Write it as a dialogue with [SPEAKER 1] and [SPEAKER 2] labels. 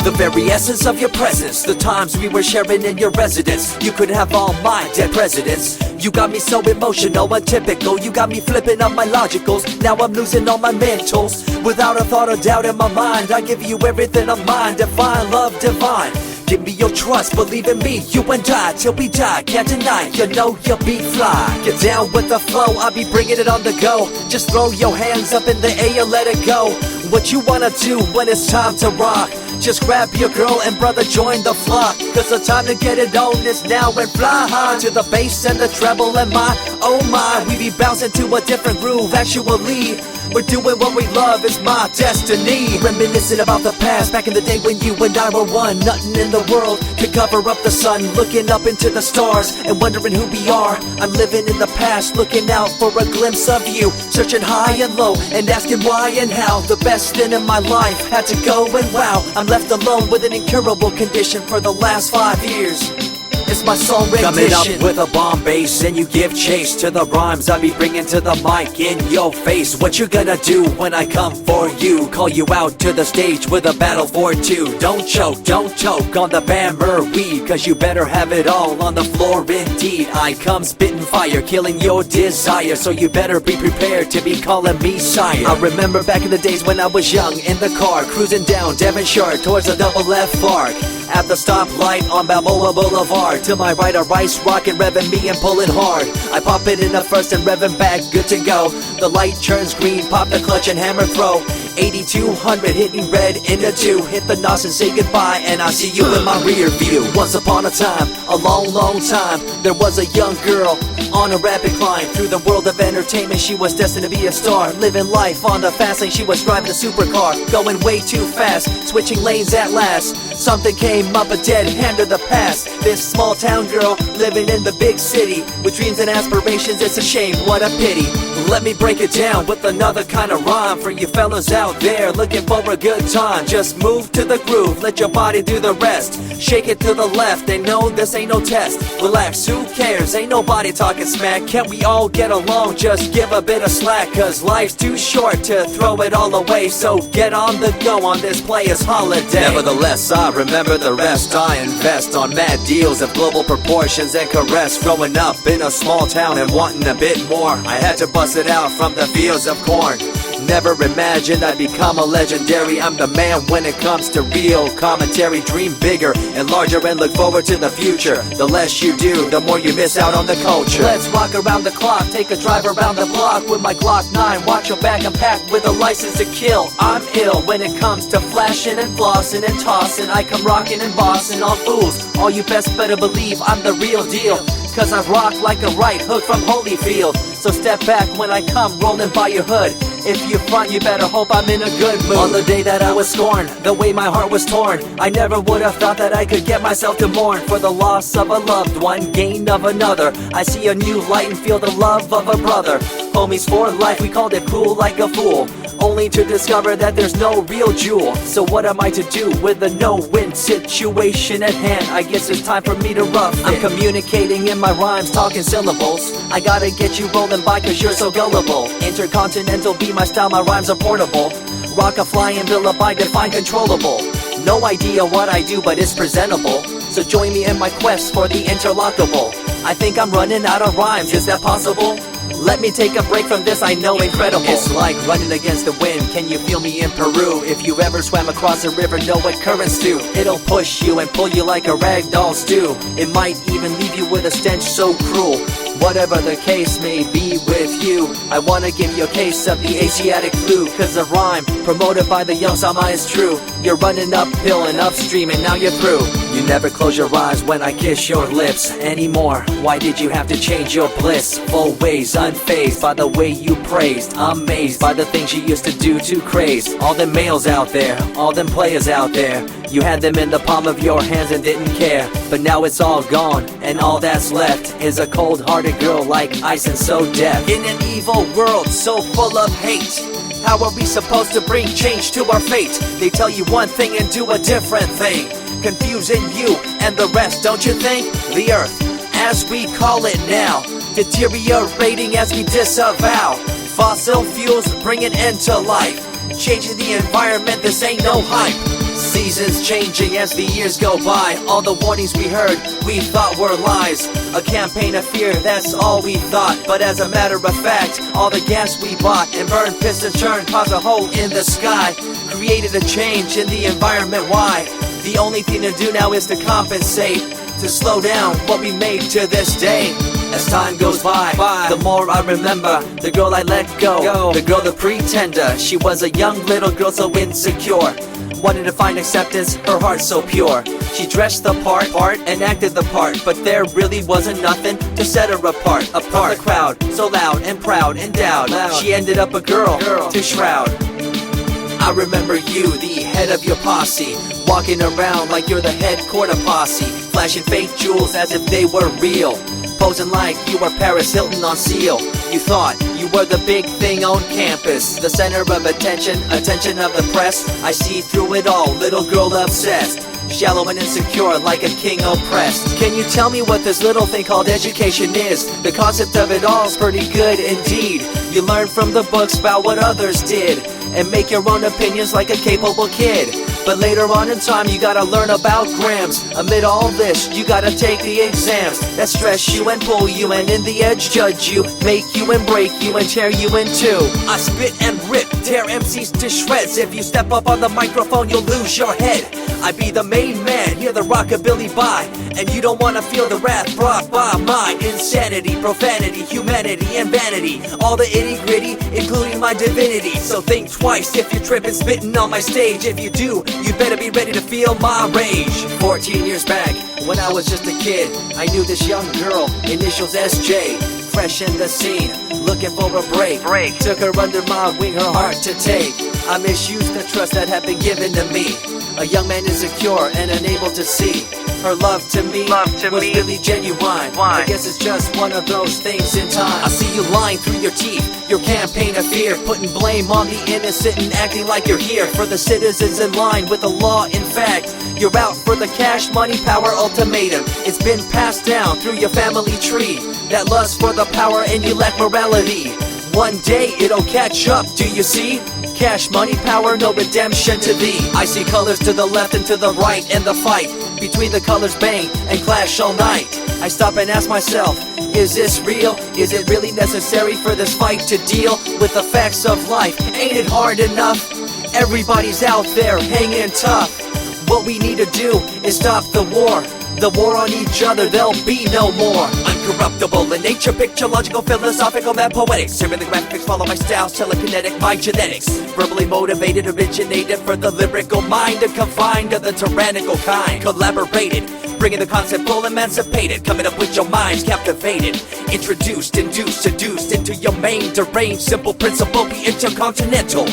[SPEAKER 1] The very essence of your presence, the times we were sharing in your residence. You could have all my dead presidents. You got me so emotional, untypical. You got me flipping up my logicals. Now I'm losing all my mentals. Without a thought or doubt in my mind, I give you everything of mine. Divine love, divine. Give me your trust, believe in me, you and I, till we die, can't deny, you know you'll be fly. Get down with the flow, I'll be bringing it on the go. Just throw your hands up in the air, let it go. What you wanna do when it's time to rock? Just grab your girl and brother, join the flock. Cause the time to get it on is now, and fly high to the bass and the treble and my, oh my. We be bouncing to a different groove, actually. We're doing what we love, it's my destiny. Reminiscing about the past, back in the day when you and I were one. Nothing in the world could cover up the sun. Looking up into the stars and wondering who we are. I'm living in the past, looking out for a glimpse of you. Searching high and low and asking why and how. The best thing in my life had to go, and wow, I'm left alone with an incurable condition for the last 5 years. It's my song rendition. Coming up with a bomb bass and you give chase to the rhymes I be bringing to the mic in your face. What you gonna do when I come for you? Call you out to the stage with a battle for two. Don't choke on the bammer weed, cause you better have it all on the floor indeed. I come spitting fire, killing your desire, so you better be prepared to be calling me sire. I remember back in the days when I was young, in the car, cruising down Devonshire towards the double F arc. At the stoplight on Balboa Boulevard, to my right a rice rocket revving me and pulling hard. I pop it in the first and revving back, good to go. The light turns green, pop the clutch and hammer throw. 8200 hitting red in the 2. Hit the NOS and say goodbye, and I see you in my rear view. Once upon a time, a long time, there was a young girl on a rapid climb through the world of entertainment. She was destined to be a star, living life on the fast lane. She was driving a supercar, going way too fast, switching lanes at last. Something came up, a dead hand of the past. This small town girl living in the big city with dreams and aspirations. It's a shame, what a pity. Let me break it down with another kind of rhyme for you fellas out there looking for a good time. Just move to the groove, let your body do the rest. Shake it to the left, they know this ain't no test. Relax, who cares, ain't nobody talking smack. Can't we all get along, just give a bit of slack. Cause life's too short to throw it all away, so get on the go on this player's holiday. Nevertheless, I remember the rest. I invest on mad deals of global proportions and caress. Growing up in a small town and wanting a bit more, I had to bust it out from the fields of corn. Never imagined I'd become a legendary. I'm the man when it comes to real commentary. Dream bigger and larger and look forward to the future. The less you do, the more you miss out on the culture. Let's rock around the clock, take a drive around the block with my Glock 9. Watch your back, I'm packed with a license to kill. I'm ill when it comes to flashing and flossing and tossing. I come rocking and bossing on fools. All you best better believe I'm the real deal, cause I rock like a right hook from Holyfield. So step back when I come rolling by your hood. If you front, you better hope I'm in a good mood. On the day that I was scorned, the way my heart was torn, I never would have thought that I could get myself to mourn for the loss of a loved one, gain of another. I see a new light and feel the love of a brother. Homies for life, we called it cool like a fool, only to discover that there's no real jewel. So what am I to do with a no-win situation at hand? I guess it's time for me to rough it. I'm communicating in my rhymes, talking syllables. I gotta get you rolling by cause you're so gullible. Intercontinental be my style, my rhymes are portable. Rock a flying villa by define controllable. No idea what I do, but it's presentable. So join me in my quest for the interlockable. I think I'm running out of rhymes, is that possible? Let me take a break from this, I know incredible. It's like running against the wind, can you feel me in Peru? If you ever swam across a river, know what currents do. It'll push you and pull you like a ragdoll stew. It might even leave you with a stench so cruel. Whatever the case may be with you, I wanna give you a case of the Asiatic flu. Cause the rhyme promoted by the young Sama is true. You're running uphill and upstream and now you're through. You never close your eyes when I kiss your lips anymore. Why did you have to change your bliss? Full ways, unfazed by the way you praised. Amazed by the things you used to do to craze. All them males out there, all them players out there, you had them in the palm of your hands and didn't care. But now it's all gone, and all that's left is a cold-hearted girl like ice and so deaf. In an evil world so full of hate, how are we supposed to bring change to our fate? They tell you one thing and do a different thing, confusing you and the rest, don't you think? The earth, as we call it now, deteriorating as we disavow. Fossil fuels bring an end to life, changing the environment, this ain't no hype. Seasons changing as the years go by. All the warnings we heard, we thought were lies. A campaign of fear, that's all we thought. But as a matter of fact, all the gas we bought and burned, pissed and churned caused a hole in the sky. Created a change in the environment, why? The only thing to do now is to compensate, to slow down what we made to this day. As time goes by, the more I remember the girl I let go, the girl, the pretender. She was a young little girl so insecure, wanted to find acceptance, her heart so pure. She dressed the part and acted the part, but there really wasn't nothing to set her apart from the crowd, so loud and proud, endowed. She ended up a girl to shroud. I remember you, the head of your posse, walking around like you're the head quarter posse, flashing fake jewels as if they were real, posing like you were Paris Hilton on seal. You thought you were the big thing on campus, the center of attention of the press. I see through it all, little girl obsessed, shallow and insecure like a king oppressed. Can you tell me what this little thing called education is? The concept of it all's pretty good indeed. You learn from the books about what others did and make your own opinions like a capable kid. But later on in time you gotta learn about grams. Amid all this you gotta take the exams that stress you and pull you, and in the edge judge you, make you and break you and tear you in two. I spit and rip, tear MCs to shreds. If you step up on the microphone you'll lose your head. I be the main man, hear the rockabilly by, and you don't wanna feel the wrath brought by my insanity, profanity, humanity, and vanity. All the itty gritty, including my divinity. So think twice if you're tripping, spitting on my stage. If you do, you better be ready to feel my rage. 14 years back, when I was just a kid, I knew this young girl, initials SJ, fresh in the scene, looking for a break. Took her under my wing, her heart to take. I misused the trust that had been given to me. A young man insecure and unable to see her love to me was really genuine. I guess it's just one of those things in time. I see you lying through your teeth, your campaign of fear, putting blame on the innocent and acting like you're here for the citizens in line with the law. In fact, you're out for the cash, money, power ultimatum. It's been passed down through your family tree, that lust for the power and you lack morality. One day it'll catch up, do you see? Cash, money, power, no redemption to thee. I see colors to the left and to the right, and the fight between the colors bang and clash all night. I stop and ask myself, is this real? Is it really necessary for this fight to deal with the facts of life? Ain't it hard enough? Everybody's out there hanging tough. What we need to do is stop the war on each other, there'll be no more. Uncorruptible in nature, picture, logical, philosophical, mad poetic. Serving the graphics, follow my style, telekinetic, my genetics. Verbally motivated, originated for the lyrical mind, and confined to the tyrannical kind. Collaborated, bringing the concept full emancipated, coming up with your minds captivated. Introduced, induced, seduced into your main deranged, simple principle, be intercontinental.